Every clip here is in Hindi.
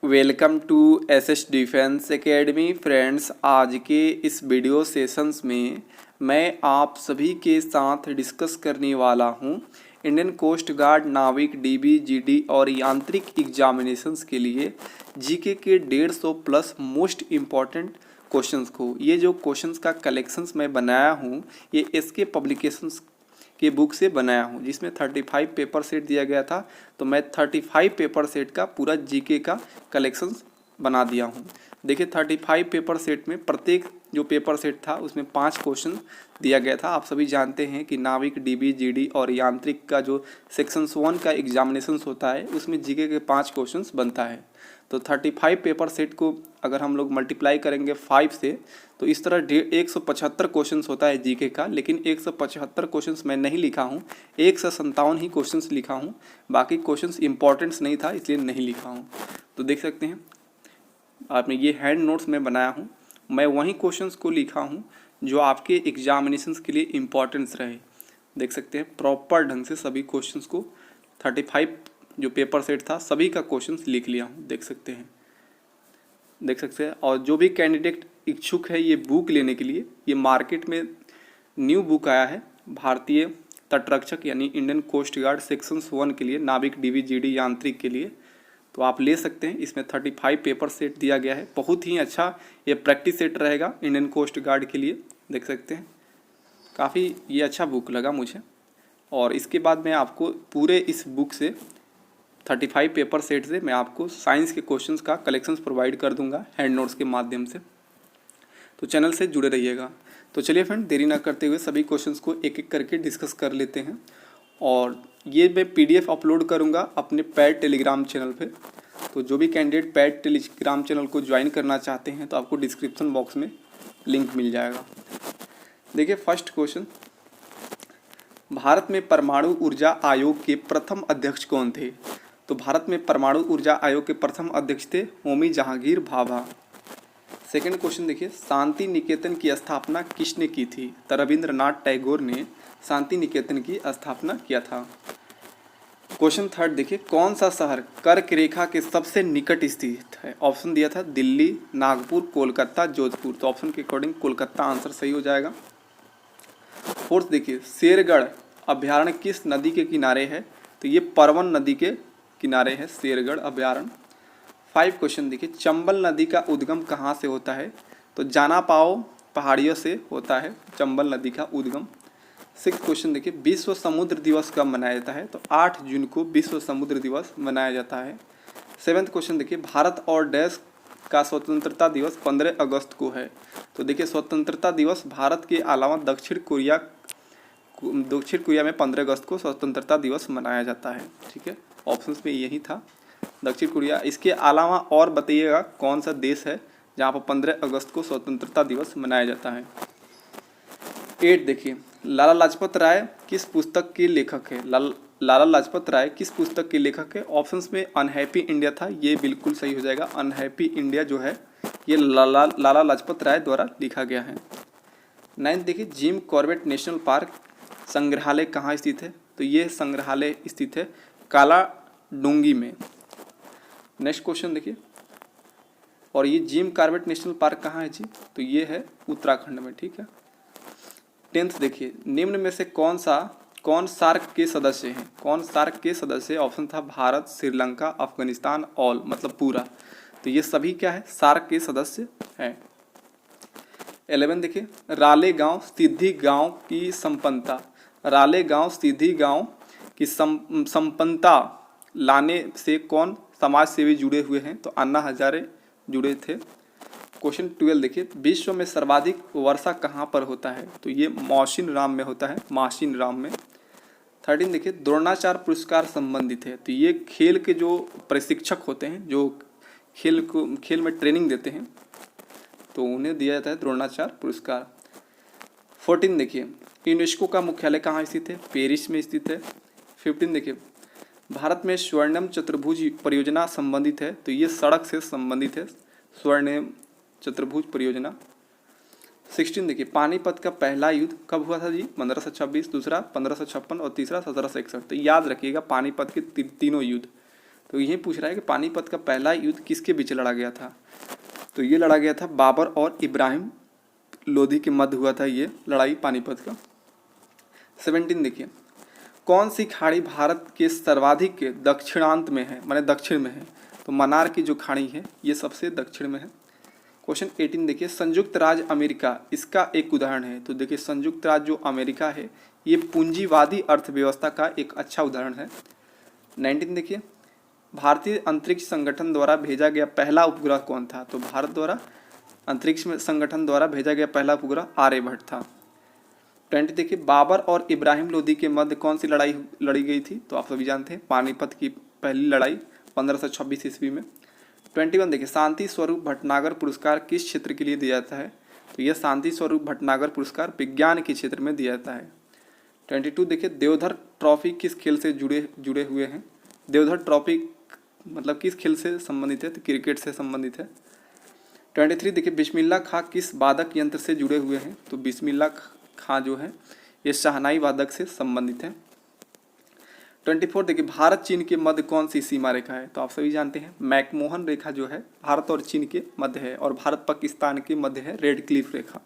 Welcome to SS defence academy friends. आज के इस वीडियो सेशंस में मैं आप सभी के साथ डिस्कस करने वाला हूं इंडियन कोस्ट गार्ड, नाविक, डीबी, जीडी और यांत्रिक एग्जामिनेशंस के लिए जीके के 150 प्लस मोस्ट इम्पॉर्टेंट क्वेश्चंस को। ये जो क्वेश्चंस का कलेक्शंस मैं बनाया हूँ ये एसके पब्लिकेशंस की बुक से बनाया हूँ, जिसमें 35 पेपर सेट दिया गया था। तो मैं 35 पेपर सेट का पूरा जीके का कलेक्शंस बना दिया हूँ। देखिए 35 पेपर सेट में प्रत्येक जो पेपर सेट था उसमें 5 क्वेश्चन दिया गया था। आप सभी जानते हैं कि नाविक, डीबी, जीडी और यांत्रिक का जो सेक्शंस 1 का एग्जामिनेशन होता है उसमें जीके के 5 क्वेश्चंस बनता है। तो 35 पेपर सेट को अगर हम लोग मल्टीप्लाई करेंगे 5 से तो इस तरह 175 क्वेश्चंस होता है जीके का। लेकिन 175 क्वेश्चंस मैं नहीं लिखा हूँ, 157 ही क्वेश्चंस लिखा हूँ। बाकी क्वेश्चंस इंपॉर्टेंट्स नहीं था इसलिए नहीं लिखा हूँ। तो देख सकते हैं आपने ये हैंड नोट्स में बनाया हूँ, मैं वही क्वेश्चंस को लिखा हूँ जो आपके एग्जामिनेशंस के लिए इम्पॉर्टेंस रहे। देख सकते हैं प्रॉपर ढंग से सभी क्वेश्चंस को 35 जो पेपर सेट था सभी का क्वेश्चंस लिख लिया हूँ। देख सकते हैं। और जो भी कैंडिडेट इच्छुक है ये बुक लेने के लिए, ये मार्केट में न्यू बुक आया है भारतीय तटरक्षक यानी इंडियन कोस्ट गार्ड सेक्शंस 1 के लिए, नाविक, डीवी, जीडी, यांत्रिक के लिए। तो आप ले सकते हैं। इसमें 35 पेपर सेट दिया गया है। बहुत ही अच्छा ये प्रैक्टिस सेट रहेगा इंडियन कोस्ट गार्ड के लिए। देख सकते हैं काफ़ी ये अच्छा बुक लगा मुझे। और इसके बाद मैं आपको पूरे इस बुक से 35 पेपर सेट से मैं आपको साइंस के क्वेश्चंस का कलेक्शंस प्रोवाइड कर दूंगा हैंड नोट्स के माध्यम से। तो चैनल से जुड़े रहिएगा। तो चलिए फ्रेंड देरी ना करते हुए सभी क्वेश्चंस को एक एक करके डिस्कस कर लेते हैं। और ये मैं पीडीएफ अपलोड करूंगा अपने पैड टेलीग्राम चैनल पे। तो जो भी कैंडिडेट पैड टेलीग्राम चैनल को ज्वाइन करना चाहते हैं तो आपको डिस्क्रिप्शन बॉक्स में लिंक मिल जाएगा। देखिए फर्स्ट क्वेश्चन, भारत में परमाणु ऊर्जा आयोग के प्रथम अध्यक्ष कौन थे? तो भारत में परमाणु ऊर्जा आयोग के प्रथम अध्यक्ष थे होमी जहांगीर भाभा। सेकंड क्वेश्चन देखिए, शांति निकेतन की स्थापना किसने की थी? तो रविंद्रनाथ टैगोर ने शांति निकेतन की स्थापना किया था। क्वेश्चन थर्ड देखिए, कौन सा शहर कर्क रेखा के सबसे निकट स्थित है? ऑप्शन दिया था दिल्ली, नागपुर, कोलकाता, जोधपुर। तो ऑप्शन के अकॉर्डिंग कोलकाता आंसर सही हो जाएगा। फोर्थ देखिए, शेरगढ़ अभ्यारण्य किस नदी के किनारे है? तो ये परवन नदी के किनारे है शेरगढ़ अभ्यारण्य। 5 क्वेश्चन देखिए, चंबल नदी का उद्गम कहाँ से होता है? तो जानापाओ पहाड़ियों से होता है चंबल नदी का उद्गम। 6 क्वेश्चन देखिए, विश्व समुद्र दिवस कब मनाया जाता है? तो 8 जून को विश्व समुद्र दिवस मनाया जाता है। 7th क्वेश्चन देखिए, भारत और देश का स्वतंत्रता दिवस 15 अगस्त को है। तो देखिए स्वतंत्रता दिवस भारत के अलावा दक्षिण कोरिया में 15 अगस्त को स्वतंत्रता दिवस मनाया जाता है। ठीक है, ऑप्शंस में यही था दक्षिण कोरिया। इसके अलावा और बताइएगा कौन सा देश है जहाँ पर 15 अगस्त को स्वतंत्रता दिवस मनाया जाता है। 8 देखिए, लाला लाजपत राय किस पुस्तक के लेखक है? लाला लाजपत राय किस पुस्तक के लेखक है? ऑप्शंस में अनहैप्पी इंडिया था, ये बिल्कुल सही हो जाएगा। अनहैप्पी इंडिया जो है ये लाला लाजपत राय द्वारा लिखा गया है। 9 देखिए, जिम कॉर्बेट नेशनल पार्क संग्रहालय कहाँ स्थित है? तो ये संग्रहालय स्थित है काला डूंगी में। नेक्स्ट क्वेश्चन देखिए, और ये जिम कॉर्बेट नेशनल पार्क कहाँ है जी? तो ये है उत्तराखंड में। ठीक है। 10th देखिए, निम्न में से कौन सार्क के सदस्य हैं? कौन सार्क के सदस्य? ऑप्शन था भारत, श्रीलंका, अफगानिस्तान, ऑल मतलब पूरा। तो ये सभी क्या है? सार्क के सदस्य हैं। 11 देखिए, रालेगांव सिद्धि गांव की संपन्नता। रालेगांव सिद्धि गांव की संपन्नता लाने से कौन समाज सेवी जुड़े हुए हैं? तो अन्ना हजारे जुड़े थे। क्वेश्चन 12 देखिए, विश्व में सर्वाधिक वर्षा कहाँ पर होता है? तो ये मौसिन राम में होता है, मासिन राम में। 13 देखिए, द्रोणाचार्य पुरस्कार संबंधित है। तो ये खेल के जो प्रशिक्षक होते हैं जो खेल में ट्रेनिंग देते हैं तो उन्हें दिया जाता है द्रोणाचार्य पुरस्कार। 14 देखिए, यूनेस्को का मुख्यालय कहाँ स्थित है? पेरिस में स्थित है। 15 देखिए, भारत में स्वर्णिम चतुर्भुज परियोजना संबंधित है। तो ये सड़क से संबंधित है स्वर्णिम चतुर्भुज परियोजना। 16 देखिए, पानीपत का पहला युद्ध कब हुआ था जी? 1526, दूसरा 1556 और तीसरा 1761। तो याद रखिएगा पानीपत के तीनों युद्ध तो ये पूछ रहा है कि पानीपत का पहला युद्ध किसके बीच लड़ा गया था। तो ये लड़ा गया था बाबर और इब्राहिम लोधी के मध्य हुआ था ये लड़ाई पानीपत का। 17 देखिए, कौन सी खाड़ी भारत के सर्वाधिक दक्षिणांत में है, माने दक्षिण में है। तो मन्नार की जो खाड़ी है ये सबसे दक्षिण में है। क्वेश्चन 18 देखिए, संयुक्त राज्य अमेरिका इसका एक उदाहरण है। तो देखिए संयुक्त राज्य जो अमेरिका है ये पूंजीवादी अर्थव्यवस्था का एक अच्छा उदाहरण है। 19 देखिए, भारतीय अंतरिक्ष संगठन द्वारा भेजा गया पहला उपग्रह कौन था। तो भारत द्वारा अंतरिक्ष में संगठन द्वारा भेजा गया पहला उपग्रह आर्यभट्ट था। 20 देखिए, बाबर और इब्राहिम लोदी के मध्य कौन सी लड़ाई लड़ी गई थी। तो आप सभी जानते हैं पानीपत की पहली लड़ाई 1526 ईस्वी में। 21 देखिए, शांति स्वरूप भटनागर पुरस्कार किस क्षेत्र के लिए दिया जाता है। तो यह शांति स्वरूप भटनागर पुरस्कार विज्ञान के क्षेत्र में दिया जाता है। 22 देखिए, देवधर ट्रॉफी किस खेल से जुड़े हुए हैं। देवधर ट्रॉफी मतलब किस खेल से संबंधित है। तो क्रिकेट से संबंधित है। 23 देखिए, बिस्मिल्लाह खां किस वादक यंत्र से जुड़े हुए हैं। तो बिस्मिल्लाह खां जो है ये शहनाई वादक से संबंधित है। 24 देखिए, भारत चीन के मध्य कौन सी सीमा रेखा है। तो आप सभी जानते हैं मैकमोहन रेखा जो है भारत और चीन के मध्य है, और भारत पाकिस्तान के मध्य है रेड क्लिफ रेखा।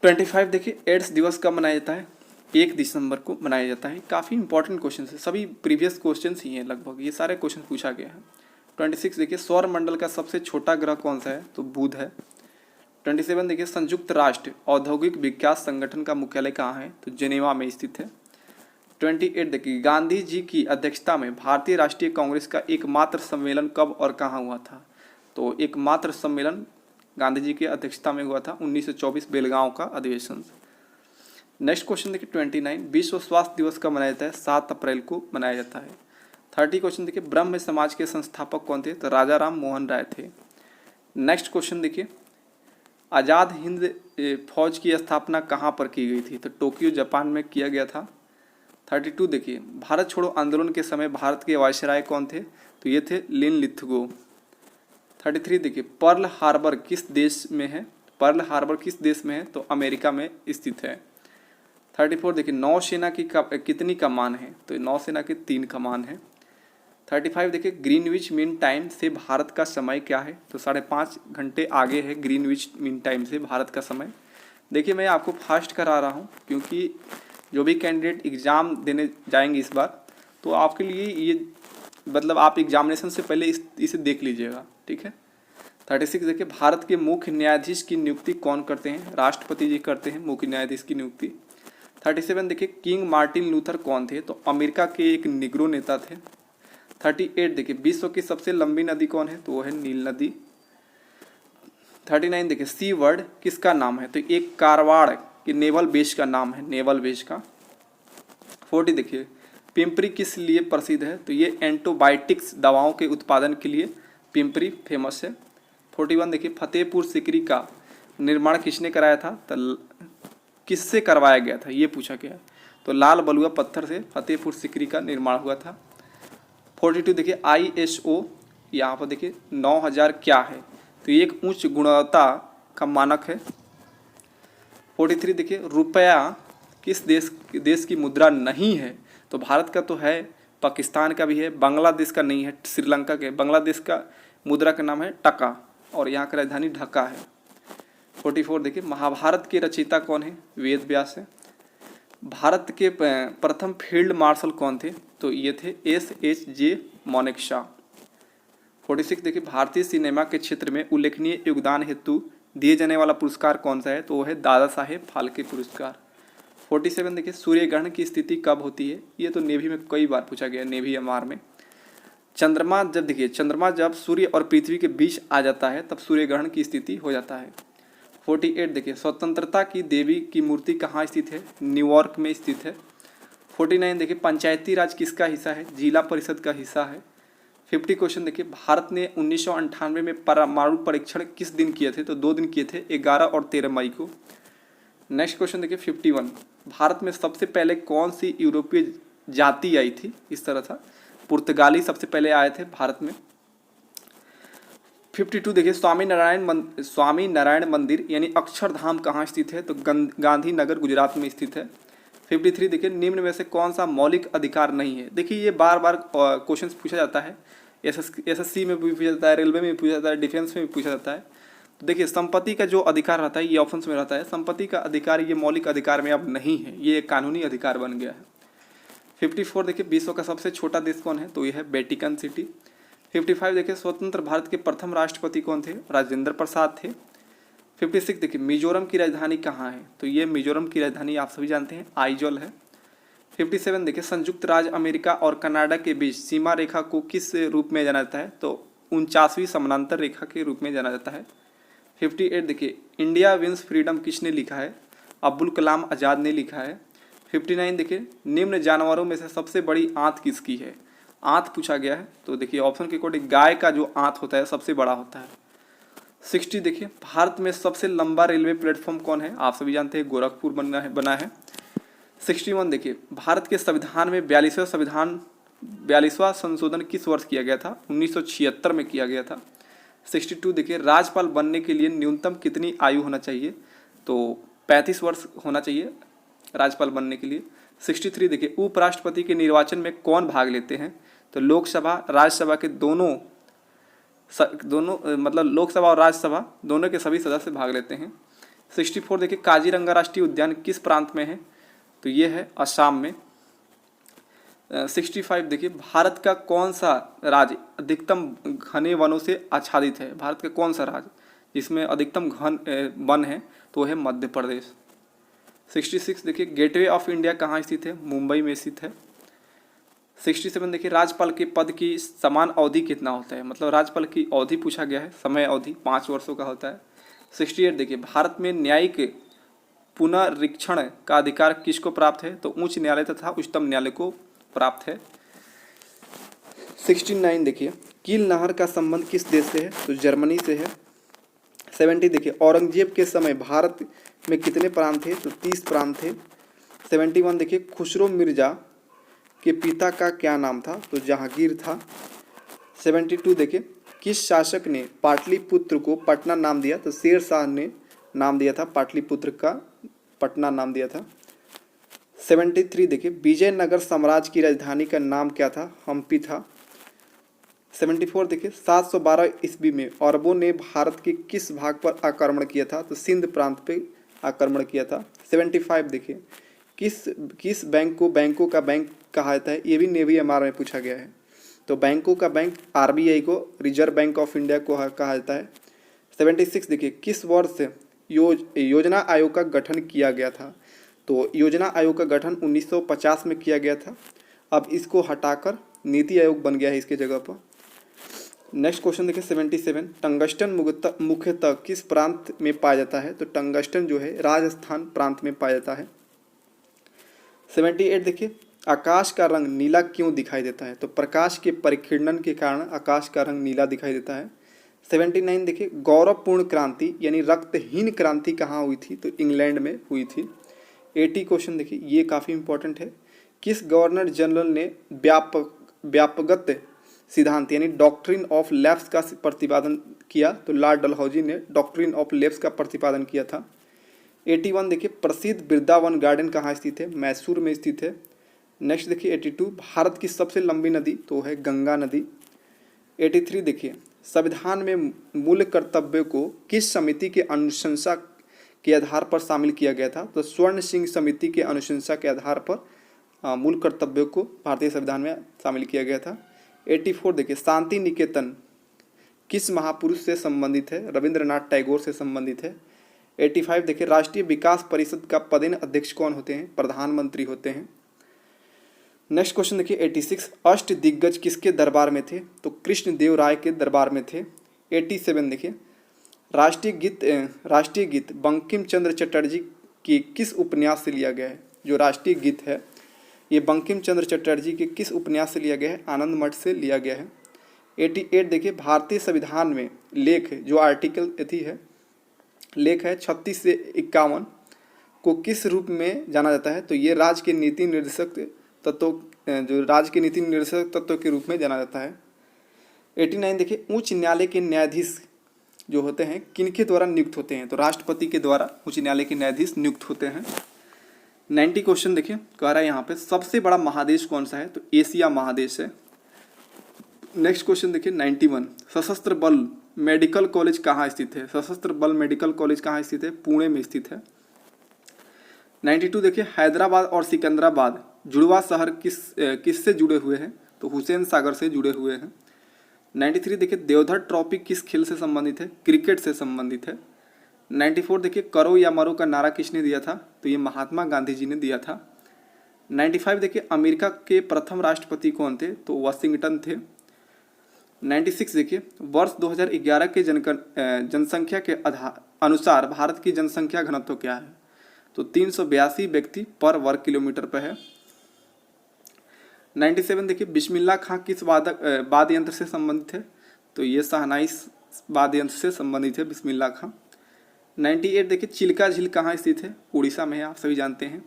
25 देखिए, एड्स दिवस कब मनाया जाता है। 1 दिसंबर को मनाया जाता है। काफ़ी इंपॉर्टेंट क्वेश्चन है, सभी प्रीवियस क्वेश्चन ही हैं लगभग, ये सारे क्वेश्चन पूछा गया है। 26 देखिए, सौर मंडल का सबसे छोटा ग्रह कौन सा है। तो बुध है। 27 देखिए, संयुक्त राष्ट्र औद्योगिक विकास संगठन का मुख्यालय कहाँ है। तो जेनेवा में स्थित है। 28 देखिए, गांधी जी की अध्यक्षता में भारतीय राष्ट्रीय कांग्रेस का एकमात्र सम्मेलन कब और कहाँ हुआ था। तो एकमात्र सम्मेलन गांधी जी की अध्यक्षता में हुआ था 1924 बेलगांव का अधिवेशन। नेक्स्ट क्वेश्चन देखिए 29, विश्व स्वास्थ्य दिवस कब मनाया जाता है। 7 अप्रैल को मनाया जाता है। 30 क्वेश्चन देखिए, ब्रह्म समाज के संस्थापक कौन थे। तो राजा राम मोहन राय थे। नेक्स्ट क्वेश्चन देखिए, आज़ाद हिंद फौज की स्थापना कहाँ पर की गई थी। तो टोक्यो जापान में किया गया था। 32 देखिए, भारत छोड़ो आंदोलन के समय भारत के वायसराय कौन थे। तो ये थे लिन लिथगो। 33 देखिए, पर्ल हार्बर किस देश में है। पर्ल हार्बर किस देश में है। तो अमेरिका में स्थित है। 34 देखिए, नौसेना की कितनी कमान है। तो नौसेना की 3 कमान है। 35 देखिए, ग्रीनविच मीन टाइम से भारत का समय क्या है। तो 5.5 घंटे आगे है ग्रीनविच मीन टाइम से भारत का समय। देखिए मैं आपको फास्ट करा रहा हूँ क्योंकि जो भी कैंडिडेट एग्ज़ाम देने जाएंगे इस बार, तो आपके लिए ये मतलब आप एग्जामिनेशन से पहले इसे देख लीजिएगा, ठीक है। 36 देखिए, भारत के मुख्य न्यायाधीश की नियुक्ति कौन करते हैं। राष्ट्रपति जी करते हैं मुख्य न्यायाधीश की नियुक्ति। 37 देखिए, किंग मार्टिन लूथर कौन थे। तो अमेरिका के एक निग्रो नेता थे। 38 देखिए, विश्व की सबसे लंबी नदी कौन है। तो वो है नील नदी। 39 देखिए, सी वर्ड किसका नाम है। तो एक कारवाड़ के नेवल बेस का नाम है, नेवल बेस का। 40 देखिए, पिंपरी किस लिए प्रसिद्ध है। तो ये एंटीबायोटिक्स दवाओं के उत्पादन के लिए पिंपरी फेमस है। 41 देखिए, फतेहपुर सिकरी का निर्माण किसने कराया था। तो किससे करवाया गया था ये पूछा गया। तो लाल बलुआ पत्थर से फतेहपुर सिकरी का निर्माण हुआ था। 42 देखिए, ISO यहाँ पर देखिए 9000 क्या है। तो ये एक उच्च गुणवत्ता का मानक है। 43 देखिए, रुपया किस देश की मुद्रा नहीं है। तो भारत का तो है, पाकिस्तान का भी है, बांग्लादेश का नहीं है, श्रीलंका के। बांग्लादेश का मुद्रा का नाम है टका और यहाँ का राजधानी ढाका है। 44 देखिए, महाभारत के रचयिता कौन है। वेद व्यास है। भारत के प्रथम फील्ड मार्शल कौन थे। तो ये थे SHJ मानेकशॉ। 46 देखिए, भारतीय सिनेमा के क्षेत्र में उल्लेखनीय योगदान हेतु दिए जाने वाला पुरस्कार कौन सा है। तो वो है दादा साहेब फाल्के पुरस्कार। 47 देखिए, सूर्य ग्रहण की स्थिति कब होती है। ये तो नेवी में कई बार पूछा गया, नेवी MR में। चंद्रमा जब देखिए, चंद्रमा जब सूर्य और पृथ्वी के बीच आ जाता है तब सूर्य ग्रहण की स्थिति हो जाता है। 48 देखिए, स्वतंत्रता की देवी की मूर्ति कहाँ स्थित है। न्यूयॉर्क में स्थित है। 49 देखिए, पंचायती राज किसका हिस्सा है। जिला परिषद का हिस्सा है। 50 क्वेश्चन देखिए, भारत ने 1998 में परमाणु परीक्षण किस दिन किए थे। तो 2 दिन किए थे, 11 और 13 मई को। नेक्स्ट क्वेश्चन देखिए 51, भारत में सबसे पहले कौन सी यूरोपीय जाति आई थी। इस तरह था, पुर्तगाली सबसे पहले आए थे भारत में। 52 देखिए, स्वामी नारायण मंदिर यानी अक्षरधाम कहाँ स्थित है। तो गांधीनगर गुजरात में स्थित है। 53 देखिए, निम्न में से कौन सा मौलिक अधिकार नहीं है। देखिए ये बार बार क्वेश्चन पूछा जाता है, एसएससी में भी पूछा जाता है, रेलवे में भी पूछा जाता है, डिफेंस में भी पूछा जाता है। तो देखिए संपत्ति का जो अधिकार रहता है ये ऑप्शन में रहता है, संपत्ति का अधिकार ये मौलिक अधिकार में अब नहीं है, ये एक कानूनी अधिकार बन गया है। 54 देखिए, विश्व का सबसे छोटा देश कौन है, तो ये है वेटिकन सिटी। 55 देखिए, स्वतंत्र भारत के प्रथम राष्ट्रपति कौन थे, राजेंद्र प्रसाद थे। 56 देखिए, मिजोरम की राजधानी कहाँ है, तो ये मिजोरम की राजधानी आप सभी जानते हैं आइजोल है। 57 देखिए, संयुक्त राज्य अमेरिका और कनाडा के बीच सीमा रेखा को किस रूप में जाना जाता है, तो 49वीं समानांतर रेखा के रूप में जाना जाता है। 58 देखिए, इंडिया विंस फ्रीडम किसने लिखा है, अब्दुल कलाम आज़ाद ने लिखा है। 59 देखिए, निम्न जानवरों में से सबसे बड़ी आंत किसकी है, आंत पूछा गया है, तो देखिए ऑप्शन के अकॉर्डिंग गाय का जो आंत होता है सबसे बड़ा होता है। 60 देखिए, भारत में सबसे लंबा रेलवे प्लेटफॉर्म कौन है, आप सभी जानते हैं गोरखपुर बना है। 61 देखिए, भारत के संविधान में 42वां संशोधन किस वर्ष किया गया था, 1976 में किया गया था। 62 देखिए, राज्यपाल बनने के लिए न्यूनतम कितनी आयु होना चाहिए, तो 35 वर्ष होना चाहिए राज्यपाल बनने के लिए। 63 देखिए, उपराष्ट्रपति के निर्वाचन में कौन भाग लेते हैं, तो लोकसभा राज्यसभा के दोनों मतलब लोकसभा और राज्यसभा दोनों के सभी सदस्य भाग लेते हैं। 64 देखिए, काजीरंगा राष्ट्रीय उद्यान किस प्रांत में है, तो ये है असम में। 65 देखिए, भारत का कौन सा राज्य अधिकतम घने वनों से आच्छादित है, भारत का कौन सा राज्य जिसमें अधिकतम घन वन है, तो है मध्य प्रदेश। 66 देखिए, गेटवे ऑफ इंडिया कहाँ स्थित है, मुंबई में स्थित है। 67 देखिए, राज्यपाल के पद की समान अवधि कितना होता है, मतलब राज्यपाल की अवधि पूछा गया है, समय अवधि 5 वर्षों का होता है। 68 देखिए, भारत में न्यायिक पुनरीक्षण का अधिकार किसको प्राप्त है, तो उच्च न्यायालय तथा उच्चतम न्यायालय को प्राप्त है। 69 देखिए, कील नहर का संबंध किस देश से है, तो जर्मनी से है। 70 देखिए, औरंगजेब के समय भारत में कितने प्रांत थे, तो 30 प्रांत थे। 71 देखिए, खुसरो मिर्जा के पिता का क्या नाम था, तो जहांगीर था। 72 देखिए, किस शासक ने पाटलिपुत्र को पटना नाम दिया, तो शेर शाह ने नाम दिया था, पाटलिपुत्र का पटना नाम दिया था। 73 देखिए, विजयनगर साम्राज्य की राजधानी का नाम क्या था, हम्पी था। 74 देखिए, 712 ईस्वी में अरबों ने भारत के किस भाग पर आक्रमण किया था, तो सिंध प्रांत पे आक्रमण किया था। 75 देखिए, किस बैंक को बैंकों का बैंक कहा जाता है, ये भी नेवी एमआर में पूछा गया है, तो बैंकों का बैंक आरबीआई को रिजर्व बैंक ऑफ इंडिया को कहा जाता है। 76 देखिए, किस वर्ष योजना आयोग का गठन किया गया था, तो योजना आयोग का गठन 1950 में किया गया था, अब इसको हटाकर नीति आयोग बन गया है इसके जगह पर। नेक्स्ट क्वेश्चन देखिए 77, टंगस्टन मुख्यतः किस प्रांत में पाया जाता है, तो टंगस्टन जो है राजस्थान प्रांत में पाया जाता है। 78 देखिए, आकाश का रंग नीला क्यों दिखाई देता है, तो प्रकाश के परिकिरणन के कारण आकाश का रंग नीला दिखाई देता है। 79 देखिए, गौरवपूर्ण क्रांति यानी रक्तहीन क्रांति कहाँ हुई थी, तो इंग्लैंड में हुई थी। 80 क्वेश्चन देखिए, ये काफ़ी इंपॉर्टेंट है, किस गवर्नर जनरल ने व्यापकगत सिद्धांत यानी डॉक्ट्रिन ऑफ लैप्स का प्रतिपादन किया, तो लॉर्ड डलहौजी ने डॉक्ट्रिन ऑफ लैप्स का प्रतिपादन किया था। 81 देखिए, प्रसिद्ध वृंदावन गार्डन कहाँ स्थित है, मैसूर में स्थित है। नेक्स्ट देखिए 82, भारत की सबसे लंबी नदी, तो है गंगा नदी। 83 देखिए, संविधान में मूल कर्तव्य को किस समिति के अनुशंसा के आधार पर शामिल किया गया था, तो स्वर्ण सिंह समिति के अनुशंसा के आधार पर मूल कर्तव्यों को भारतीय संविधान में शामिल किया गया था। 84 देखिए, शांति निकेतन किस महापुरुष से संबंधित है, रविंद्रनाथ टैगोर से संबंधित है। 85 देखिए, राष्ट्रीय विकास परिषद का पदेन अध्यक्ष कौन होते हैं, प्रधानमंत्री होते हैं। नेक्स्ट क्वेश्चन देखिए 86, अष्ट दिग्गज किसके दरबार में थे, तो कृष्ण देव राय के दरबार में थे। 87 देखिए, राष्ट्रीय गीत बंकिम चंद्र चटर्जी के किस उपन्यास से लिया गया है, जो राष्ट्रीय गीत है ये बंकिम चंद्र चटर्जी के किस उपन्यास से लिया गया है, आनंद मठ से लिया गया है। 88 देखिए, भारतीय संविधान में लेख जो आर्टिकल है लेख है 36 से 51 को किस रूप में जाना जाता है, तो ये राज्य के नीति निर्देशक तत्वों के रूप में जाना जाता है। 89 देखिए, उच्च न्यायालय के न्यायाधीश जो होते हैं किनके द्वारा नियुक्त होते हैं, तो राष्ट्रपति के द्वारा उच्च न्यायालय के न्यायाधीश नियुक्त होते हैं। 90 क्वेश्चन देखिए कह रहा है यहाँ पे सबसे बड़ा महादेश कौन सा है, तो एशिया महादेश है। नेक्स्ट क्वेश्चन देखिए 91, सशस्त्र बल मेडिकल कॉलेज कहाँ स्थित है, सशस्त्र बल मेडिकल कॉलेज कहाँ स्थित है, पुणे में स्थित है। 92 देखिए हैदराबाद और सिकंदराबाद जुड़वा शहर किससे जुड़े हुए हैं, तो हुसैन सागर से जुड़े हुए हैं। 93 देखिए देवधर ट्रॉफी किस खेल से संबंधित है, क्रिकेट से संबंधित है। 94 देखिए करो या मरो का नारा किसने दिया था, तो ये महात्मा गांधी जी ने दिया था। 95 देखिए अमेरिका के प्रथम राष्ट्रपति कौन थे, तो वाशिंगटन थे। 96 देखिए वर्ष 2011 के जनसंख्या के अनुसार भारत की जनसंख्या घनत्व क्या है, तो 382 व्यक्ति पर वर्ग किलोमीटर पर है। 97 देखिए बिस्मिल्लाह खां किस वाद्य यंत्र से संबंधित है, तो ये शहनाई वाद्य यंत्र से संबंधित है बिस्मिल्लाह खां। 98 देखिए चिल्का झील कहाँ स्थित है, उड़ीसा में है, आप सभी जानते हैं।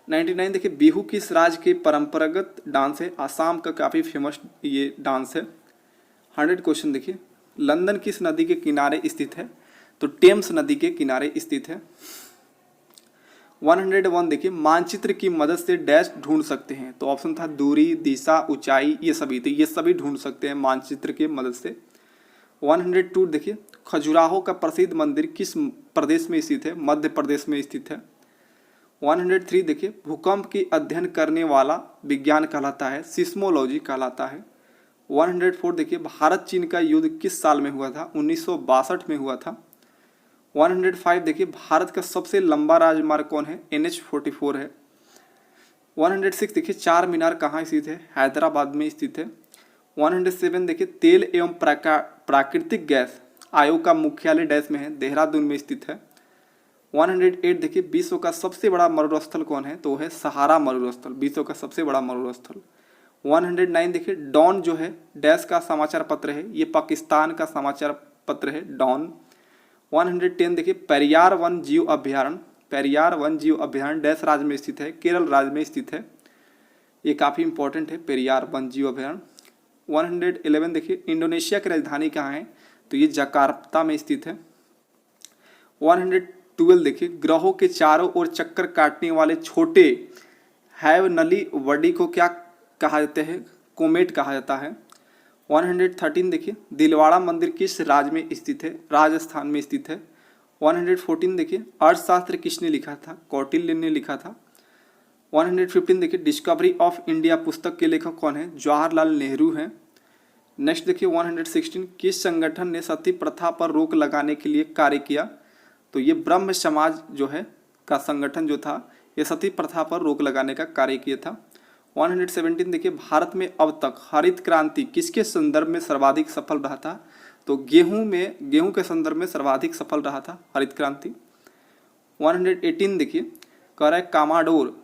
99 देखिए बिहू किस राज्य के परंपरागत डांस है, आसाम का काफ़ी फेमस ये डांस है। 100 क्वेश्चन देखिए लंदन किस नदी के किनारे स्थित है, तो टेम्स नदी के किनारे स्थित है। 101 देखिए मानचित्र की मदद से डैश ढूंढ सकते हैं, तो ऑप्शन था दूरी, दिशा, ऊंचाई, ये सभी, तो ये सभी ढूंढ सकते हैं मानचित्र की मदद से। 102 देखिए खजुराहो का प्रसिद्ध मंदिर किस प्रदेश में स्थित है, मध्य प्रदेश में स्थित है। 103 देखिए भूकंप की अध्ययन करने वाला विज्ञान कहलाता है, सिस्मोलॉजी कहलाता है। 104 देखिए भारत चीन का युद्ध किस साल में हुआ था, 1962 में हुआ था। 105 देखिए भारत का सबसे लंबा राजमार्ग कौन है, NH44 है। 106 देखिए चार मीनार कहाँ स्थित है, हैदराबाद में स्थित है। 107 देखिए तेल एवं प्राकृतिक गैस आयोग का मुख्यालय डैश में है, देहरादून में स्थित है। 108 देखिए विश्व का सबसे बड़ा मरुस्थल कौन है, तो वो है सहारा मरुस्थल, विश्व का सबसे बड़ा मरुस्थल। 109 देखिए डॉन जो है डैश का समाचार पत्र है, ये पाकिस्तान का समाचार पत्र है डॉन। 110 देखिए पेरियार वन जीव अभ्यारण्य, पेरियार वन जीव अभ्यारण्य डैश राज्य में स्थित है, केरल राज्य में स्थित है, ये काफ़ी इंपॉर्टेंट है पेरियार वन जीव अभ्यारण्य। 111 देखिए इंडोनेशिया की राजधानी कहाँ है, तो ये जकार्ता में स्थित है। 112 देखिए ग्रहों के चारों ओर चक्कर काटने वाले छोटे हैवनली बॉडी को क्या कहा जाता है, कोमेट कहा जाता है। 113 देखिए दिलवाड़ा मंदिर किस राज्य में स्थित है, राजस्थान में स्थित है। 114 देखिए अर्थशास्त्र किसने लिखा था, कौटिल्य ने लिखा था। 115 देखिए डिस्कवरी ऑफ इंडिया पुस्तक के लेखक कौन है, जवाहरलाल नेहरू हैं। नेक्स्ट देखिए 116 किस संगठन ने सती प्रथा पर रोक लगाने के लिए कार्य किया, तो ये ब्रह्म समाज जो है का संगठन जो था ये सती प्रथा पर रोक लगाने का कार्य किया था। 117 देखिए भारत में अब तक हरित क्रांति किसके संदर्भ में सर्वाधिक सफल रहा था, तो गेहूं के संदर्भ में सर्वाधिक सफल रहा था हरित क्रांति। 118 देखिए कह रहा है कामाडोर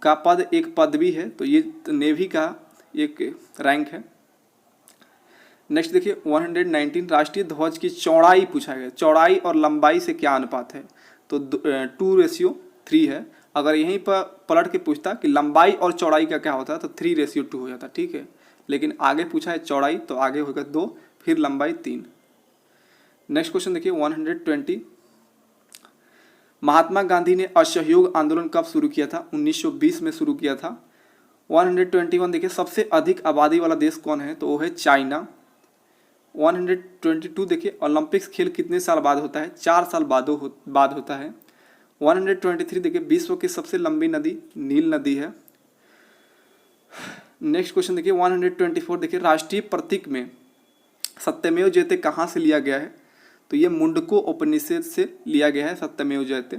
का पद एक पदवी है, तो ये नेवी का एक रैंक है। नेक्स्ट देखिए 119 राष्ट्रीय ध्वज की चौड़ाई पूछा गया, चौड़ाई और लंबाई से क्या अनुपात है, तो 2:3 है। अगर यहीं पर पलट के पूछता कि लंबाई और चौड़ाई का क्या होता है, तो 3:2 हो जाता, ठीक है। लेकिन आगे पूछा है चौड़ाई, तो आगे होगा 2, फिर लंबाई 3। नेक्स्ट क्वेश्चन देखिए 120 महात्मा गांधी ने असहयोग आंदोलन कब शुरू किया था, 1920 में शुरू किया था। 121 देखिए सबसे अधिक आबादी वाला देश कौन है, तो वो है चाइना। 122 देखिए ओलंपिक्स खेल कितने साल बाद होता है, 4 साल बाद होता है। 123 देखिए विश्व की सबसे लंबी नदी नील नदी है। नेक्स्ट क्वेश्चन देखिए 124 देखिए राष्ट्रीय प्रतीक में सत्यमेव जयते कहाँ से लिया गया है, तो ये मुंडको उपनिषद से लिया गया है सत्यमेव जयते।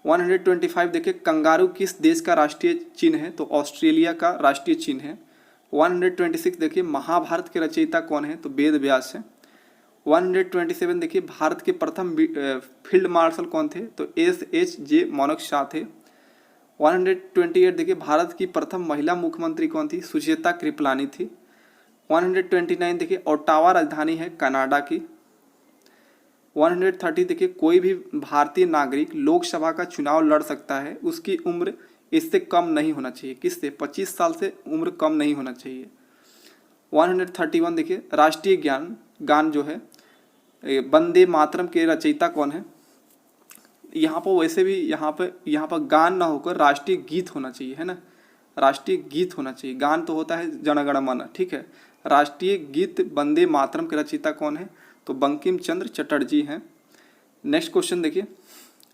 125 देखिए कंगारू किस देश का राष्ट्रीय चिन्ह है, तो ऑस्ट्रेलिया का राष्ट्रीय चिन्ह है। 126 देखिए महाभारत के रचयिता कौन है, तो वेद व्यास है। 127 देखिए भारत के प्रथम फील्ड मार्शल कौन थे, तो SHJ मानेकशॉ थे। 128 देखिए भारत की प्रथम महिला मुख्यमंत्री कौन थी, सुचेता कृपलानी थी। 129 देखिए ओटावा राजधानी है कनाडा की। 130 देखिए कोई भी भारतीय नागरिक लोकसभा का चुनाव लड़ सकता है, उसकी उम्र इससे कम नहीं होना चाहिए, किससे, 25 साल से उम्र कम नहीं होना चाहिए। 131 देखिए राष्ट्रीय गान जो है वंदे मातरम के रचयिता कौन है, यहाँ पर वैसे भी यहाँ पर गान ना होकर राष्ट्रीय गीत होना चाहिए, है ना, राष्ट्रीय गीत होना चाहिए। गान तो होता है जन गण मन, ठीक है। राष्ट्रीय गीत वंदे मातरम के रचयिता कौन है? तो बंकिम चंद्र चटर्जी हैं। नेक्स्ट क्वेश्चन देखिए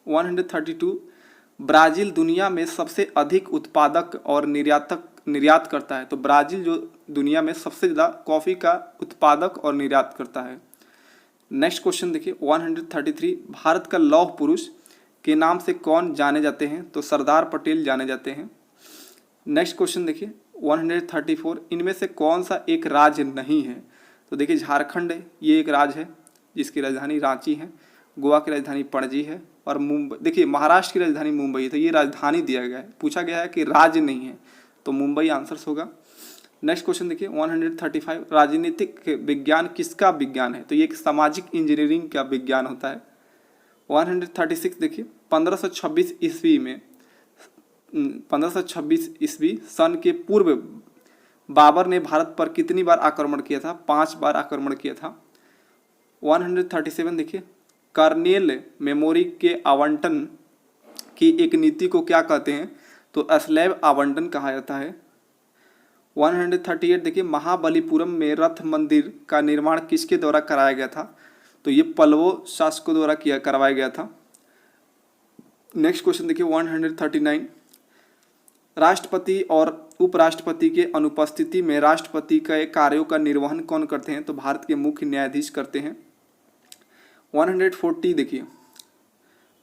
132, ब्राज़ील दुनिया में सबसे अधिक उत्पादक और निर्यात करता है। तो ब्राज़ील जो दुनिया में सबसे ज़्यादा कॉफ़ी का उत्पादक और निर्यात करता है। नेक्स्ट क्वेश्चन देखिए 133, भारत का लौह पुरुष के नाम से कौन जाने जाते हैं? तो सरदार पटेल जाने जाते हैं। नेक्स्ट क्वेश्चन देखिए 134, इनमें से कौन सा एक राज्य नहीं है? तो देखिए झारखंड है, ये एक राज्य है जिसकी राजधानी रांची है, गोवा की राजधानी पणजी है, और मुंबई, देखिए महाराष्ट्र की राजधानी मुंबई है। तो ये राजधानी दिया गया है, पूछा गया है कि राज्य नहीं है, तो मुंबई आंसर्स होगा। नेक्स्ट क्वेश्चन देखिए 135, राजनीतिक विज्ञान किसका विज्ञान है? तो ये एक सामाजिक इंजीनियरिंग का विज्ञान होता है। 136 देखिए 1526 ईस्वी में 1526 ईस्वी सन के पूर्व बाबर ने भारत पर कितनी बार आक्रमण किया था? 5 बार आक्रमण किया था। 137 देखिए कर्नेल मेमोरी के आवंटन की एक नीति को क्या कहते हैं? तो स्लैब आवंटन कहा जाता है। 138 देखिए महाबलीपुरम में रथ मंदिर का निर्माण किसके द्वारा कराया गया था? तो ये पल्लव शासकों द्वारा करवाया गया था। नेक्स्ट क्वेश्चन देखिए 139, राष्ट्रपति और उपराष्ट्रपति के अनुपस्थिति में राष्ट्रपति के कार्यों का निर्वहन कौन करते हैं? तो भारत के मुख्य न्यायाधीश करते हैं। 140 देखिए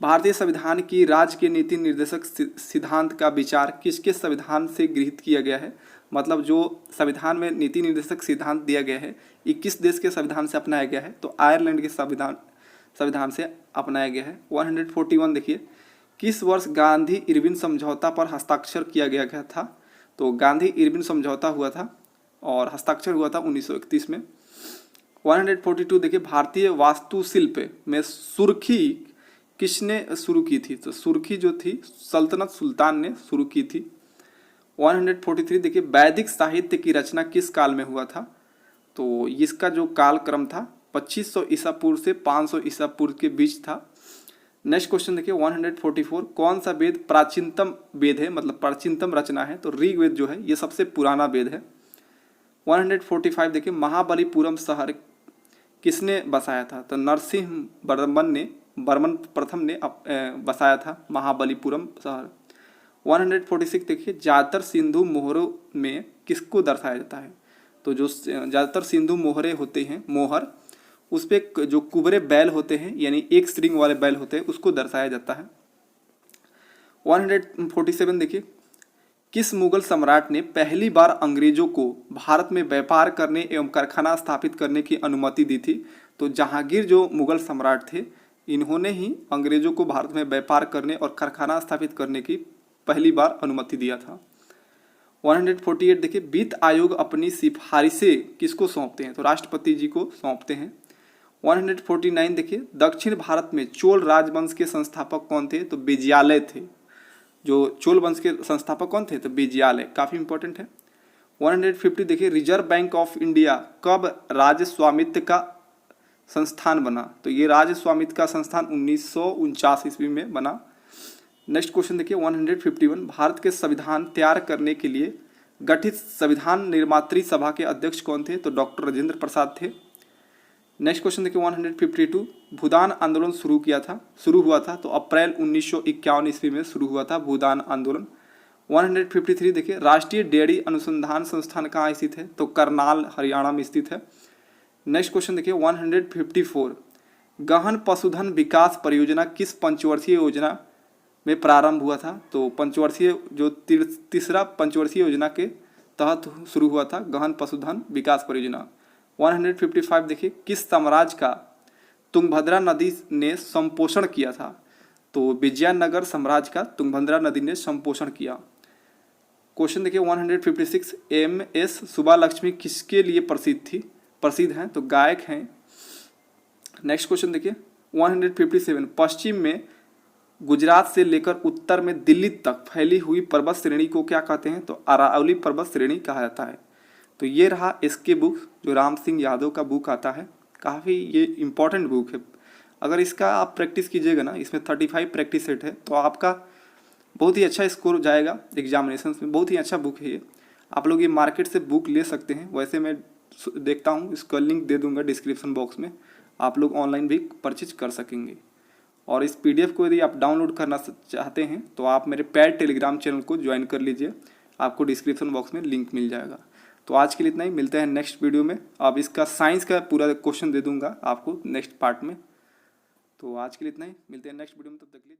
भारतीय संविधान की राज्य के नीति निर्देशक सिद्धांत का विचार किसके संविधान से गृहीत किया गया है? मतलब जो संविधान में नीति निर्देशक सिद्धांत दिया गया है ये किस देश के संविधान से अपनाया गया है? तो आयरलैंड के संविधान से अपनाया गया है। 141 देखिए किस वर्ष गांधी इरविन समझौता पर हस्ताक्षर किया गया था? तो गांधी इरविन समझौता हुआ था और हस्ताक्षर हुआ था 1931 में। 142 देखिए भारतीय वास्तुशिल्प में सुर्खी किसने शुरू की थी? तो सुर्खी जो थी सल्तनत सुल्तान ने शुरू की थी। 143 देखिए वैदिक साहित्य की रचना किस काल में हुआ था? तो इसका जो काल क्रम था 2500 ईसा पूर्व से 500 ईसा पूर्व के बीच था। नेक्स्ट क्वेश्चन देखिए 144, कौन सा वेद प्राचीनतम वेद है, मतलब प्राचीनतम रचना है? तो ऋग्वेद जो है ये सबसे पुराना वेद है। 145 देखिए महाबलीपुरम शहर किसने बसाया था? तो नरसिंह वर्मन प्रथम ने बसाया था महाबलीपुरम शहर। 146 देखिए ज़्यादातर सिंधु मोहरों में किसको दर्शाया जाता है? तो जो ज़्यादातर सिंधु मोहरे होते हैं, मोहर, उस पर जो कुबरे बैल होते हैं यानी एक स्ट्रिंग वाले बैल होते हैं उसको दर्शाया जाता है। 147 देखिए किस मुगल सम्राट ने पहली बार अंग्रेजों को भारत में व्यापार करने एवं कारखाना स्थापित करने की अनुमति दी थी? तो जहांगीर जो मुगल सम्राट थे इन्होंने ही अंग्रेजों को भारत में व्यापार करने और कारखाना स्थापित करने की पहली बार अनुमति दिया था। 148 देखिए वित्त आयोग अपनी सिफारिशें किसको सौंपते हैं? तो राष्ट्रपति जी को सौंपते हैं। 149 देखिए दक्षिण भारत में चोल राजवंश के संस्थापक कौन थे? तो विजयालय थे। जो चोल वंश के संस्थापक कौन थे? तो विजयालय, काफ़ी इंपॉर्टेंट है। 150 देखिए रिजर्व बैंक ऑफ इंडिया कब राज्य स्वामित्व का संस्थान बना? तो ये राज्य स्वामित्व का संस्थान 1949 ईस्वी में बना। नेक्स्ट क्वेश्चन देखिए 151, भारत के संविधान तैयार करने के लिए गठित संविधान निर्मात्री सभा के अध्यक्ष कौन थे? तो डॉक्टर राजेंद्र प्रसाद थे। नेक्स्ट क्वेश्चन देखिए 152, भूदान आंदोलन शुरू हुआ था तो अप्रैल 1951 ईस्वी में शुरू हुआ था भूदान आंदोलन। 153 देखिए राष्ट्रीय डेयरी अनुसंधान संस्थान कहाँ स्थित है? तो करनाल हरियाणा में स्थित है। नेक्स्ट क्वेश्चन देखिए 154, गहन पशुधन विकास परियोजना किस पंचवर्षीय योजना में प्रारंभ हुआ था? तो पंचवर्षीय जो तीसरा पंचवर्षीय योजना के तहत शुरू हुआ था गहन पशुधन विकास परियोजना। 155 देखिए किस साम्राज्य का तुंगभद्रा नदी ने संपोषण किया था? तो विजयनगर साम्राज्य का तुंगभद्रा नदी ने संपोषण किया। क्वेश्चन देखिए 156, MS सुब्बालक्ष्मी किसके लिए प्रसिद्ध हैं? तो गायक हैं। नेक्स्ट क्वेश्चन देखिए 157, पश्चिम में गुजरात से लेकर उत्तर में दिल्ली तक फैली हुई पर्वत श्रेणी को क्या कहते हैं? तो अरावली पर्वत श्रेणी कहा जाता है। तो ये रहा इसके बुक जो राम सिंह यादव का बुक आता है, काफ़ी ये इम्पॉर्टेंट बुक है अगर इसका आप प्रैक्टिस कीजिएगा ना, इसमें 35 प्रैक्टिस सेट है, तो आपका बहुत ही अच्छा स्कोर जाएगा एग्जामिनेशन में। बहुत ही अच्छा बुक है ये, आप लोग ये मार्केट से बुक ले सकते हैं। वैसे मैं देखता हूँ, इसका लिंक दे दूंगा डिस्क्रिप्शन बॉक्स में, आप लोग ऑनलाइन भी परचेज कर सकेंगे। और इस PDF को यदि आप डाउनलोड करना चाहते हैं तो आप मेरे पेड टेलीग्राम चैनल को ज्वाइन कर लीजिए, आपको डिस्क्रिप्शन बॉक्स में लिंक मिल जाएगा। तो आज के लिए इतना ही, मिलते हैं नेक्स्ट वीडियो में। अब इसका साइंस का पूरा क्वेश्चन दे दूंगा आपको नेक्स्ट पार्ट में। तो आज के लिए इतना ही, मिलते हैं नेक्स्ट वीडियो में, तब तक के लिए।